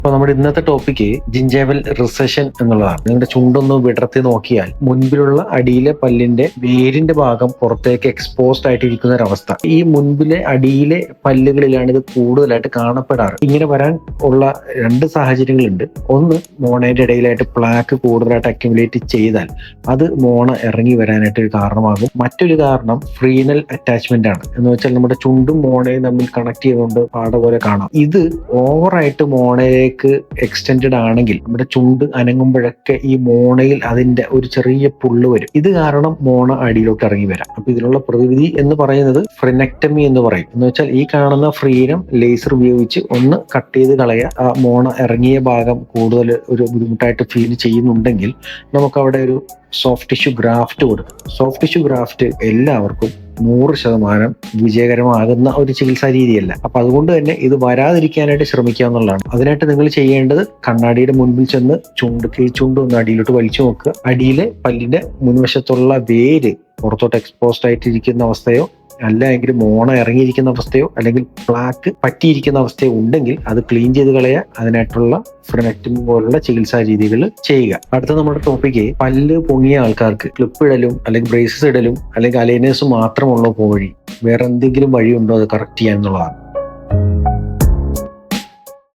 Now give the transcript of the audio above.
അപ്പോൾ നമ്മുടെ ഇന്നത്തെ ടോപ്പിക്ക് ജിഞ്ചേവൽ റിസഷൻ എന്നുള്ളതാണ്. നിങ്ങളുടെ ചുണ്ടൊന്ന് വിടർത്തി നോക്കിയാൽ മുൻപിലുള്ള അടിയിലെ പല്ലിന്റെ വേരിന്റെ ഭാഗം പുറത്തേക്ക് എക്സ്പോസ്ഡ് ആയിട്ടിരിക്കുന്ന ഒരവസ്ഥ. ഈ മുൻപിലെ അടിയിലെ പല്ലുകളിലാണ് ഇത് കൂടുതലായിട്ട് കാണപ്പെടാറ്. ഇങ്ങനെ വരാൻ ഉള്ള രണ്ട് സാഹചര്യങ്ങളുണ്ട്. ഒന്ന്, മോണയുടെ ഇടയിലായിട്ട് പ്ലാക്ക് കൂടുതലായിട്ട് അക്യുമുലേറ്റ് ചെയ്താൽ അത് മോണ ഇറങ്ങി വരാനായിട്ട് ഒരു കാരണമാകും. മറ്റൊരു കാരണം ഫ്രീനൽ അറ്റാച്ച്മെന്റ് ആണ്. എന്ന് വെച്ചാൽ നമ്മുടെ ചുണ്ടും മോണയും തമ്മിൽ കണക്ട് ചെയ്തുകൊണ്ട് പാട പോലെ കാണാം. ഇത് ഓവറായിട്ട് മോണയിലേക്ക് എക്സ്റ്റെൻഡ് ആണെങ്കിൽ നമ്മുടെ ചുണ്ട് അനങ്ങുമ്പോഴൊക്കെ ഈ മോണയിൽ അതിന്റെ ഒരു ചെറിയ പുള്ള് വരും. ഇത് കാരണം മോണ അടിയിലോട്ട് ഇറങ്ങി വരാം. അപ്പൊ ഇതിനുള്ള പ്രതിവിധി എന്ന് പറയുന്നത് ഫ്രിനെക്ടമി എന്ന് പറയും. എന്ന് വെച്ചാൽ ഈ കാണുന്ന ഫ്രീനം ലേസർ ഉപയോഗിച്ച് ഒന്ന് കട്ട് ചെയ്ത് കളയുക. ആ മോണ ഇറങ്ങിയ ഭാഗം കൂടുതൽ ഒരു ബുദ്ധിമുട്ടായിട്ട് ഫീൽ ചെയ്യുന്നുണ്ടെങ്കിൽ നമുക്ക് അവിടെ ഒരു സോഫ്റ്റ് ടിഷ്യൂ ഗ്രാഫ്റ്റ് കൊടുക്കും. സോഫ്റ്റ് ടിഷ്യൂ ഗ്രാഫ്റ്റ് എല്ലാവർക്കും 100% വിജയകരമാകുന്ന ഒരു ചികിത്സാ രീതിയല്ല. അപ്പൊ അതുകൊണ്ട് തന്നെ ഇത് വരാതിരിക്കാനായിട്ട് ശ്രമിക്കുക എന്നുള്ളതാണ്. അതിനായിട്ട് നിങ്ങൾ ചെയ്യേണ്ടത് കണ്ണാടിയുടെ മുൻപിൽ ചെന്ന് ചുണ്ട് ഒന്ന് അടിയിലോട്ട് വലിച്ചു നോക്കുക. അടിയിലെ പല്ലിന്റെ മുൻവശത്തുള്ള വേര് പുറത്തോട്ട് എക്സ്പോസ്ഡ് ആയിട്ടിരിക്കുന്ന അവസ്ഥയോ അല്ലെങ്കിൽ മോണ ഇറങ്ങിയിരിക്കുന്ന അവസ്ഥയോ അല്ലെങ്കിൽ പ്ലാക്ക് പറ്റിയിരിക്കുന്ന അവസ്ഥയോ ഉണ്ടെങ്കിൽ അത് ക്ലീൻ ചെയ്ത് കളയുക. അതിനായിട്ടുള്ള ഫ്രെനക്ടമി പോലുള്ള ചികിത്സാ രീതികൾ ചെയ്യുക. അടുത്ത നമ്മുടെ ടോപ്പിക്ക് പല്ല് പൊങ്ങിയ ആൾക്കാർക്ക് ക്ലിപ്പ് ഇടലും അല്ലെങ്കിൽ ബ്രേസസ് ഇടലും അല്ലെങ്കിൽ അലൈനേഴ്സ് മാത്രമുള്ള വഴി വേറെ എന്തെങ്കിലും വഴിയുണ്ടോ അത് കറക്റ്റ് ചെയ്യാൻ എന്നുള്ളതാണ്.